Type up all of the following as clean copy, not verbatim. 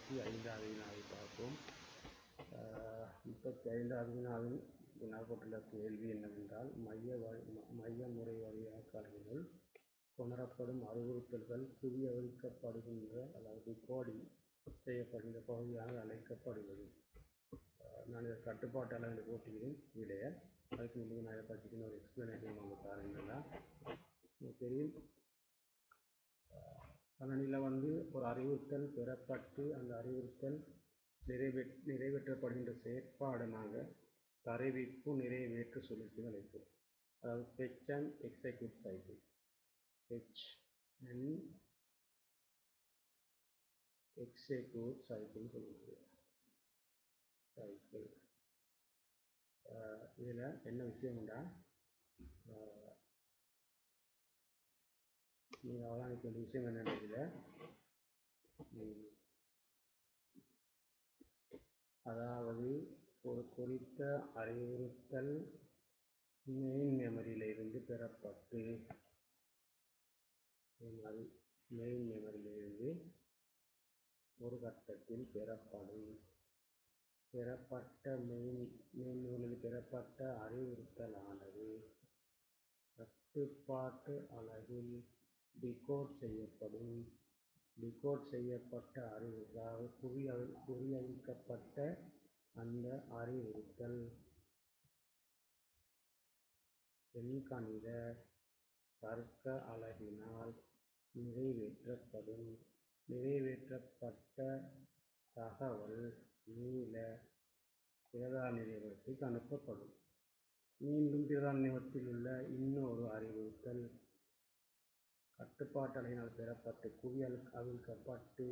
35வது வினாவை பார்ப்போம். 35வது வினாவில் வினாப்பட்டுள்ள கேள்வி என்னவென்றால், மைய முறை வழியாக்கலினுள் கொணரப்படும் அறிவுறுத்தல்கள் குவியவிக்கப்படுகின்ற அதாவது டிகோடிங் செய்யப்படுகின்ற பகுதியாக அழைக்கப்படுவது. நான் இதை கட்டுப்பாட்டு அளவில் போட்டிக்கிறேன் விடைய. அதுக்கு முன்பு நான் இதை பற்றி ஒரு எக்ஸ்பிளனேஷன் வந்து பாருங்கன்னா தெரியும். கணனியில் ஒரு அறிவுறுத்தல் பெறப்பட்டு அந்த அறிவுறுத்தல் நிறைவேற்றப்படுகின்ற செயற்பாடு நாங்கள் தரவிப்பு நிறைவேற்று சுழற்சின்னு அழைப்போம். அதாவது fetch and execute cycle. fetch and execute cycle சொல்லுது. சைக்கிள் இதில் என்ன விஷயம்னா, நீங்கள் அவதானிக்க வேண்டிய விஷயம் என்னென்ன, அதாவது ஒரு குறித்த அறிவுறுத்தல் மெயின் மெமரியிலிருந்து பெறப்பட்டு ஒரு கட்டத்தில் பெறப்பட்ட அறிவுறுத்தலானது கட்டுப்பாட்டு அலகில் டிகோட் செய்யப்பட்ட அதாவது குறியளிக்கப்பட்ட அந்த அறிவுறுத்தல் எண்கணித தர்க்க அலகினால் நிறைவேற்றப்பட்ட தகவல் மீள பிரதான நினைவகத்துக்கு அனுப்பப்படும். மீண்டும் பிரதான நினைவகத்தில் உள்ள இன்னொரு அறிவுறுத்தல் கட்டுப்பாட்டு அலகினால் பெறப்பட்டு அவிழ்க்கப்பட்டு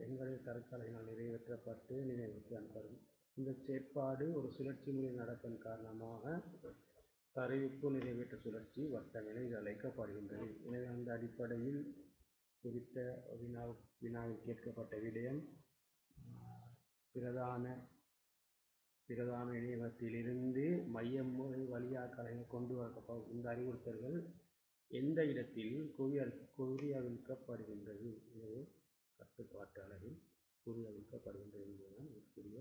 எண்கணித தர்க்க அலகினால் நிறைவேற்றப்பட்டு நினைவுக்கு அனுப்பப்படும். இந்த செயற்பாடு ஒரு சுழற்சி முறையில் நடப்பதன் காரணமாக தரவிப்பு நிறைவேற்ற சுழற்சி வட்டம் என இது அழைக்கப்படுகின்றது. எனவே அந்த அடிப்படையில் குறித்த வினாவில் கேட்கப்பட்ட விடயம், பிரதான நினைவகத்திலிருந்து மைய முறை வழியாக்கலை கொண்டு வரப்படும் இந்த அறிவுறுத்தல்கள் எந்த இடத்தில் குறியவிக்கப்படுகின்றது. எனவே கட்டுப்பாட்டு அலகில் குறியவிக்கப்படுகின்றது என்பதுதான் இதற்குரிய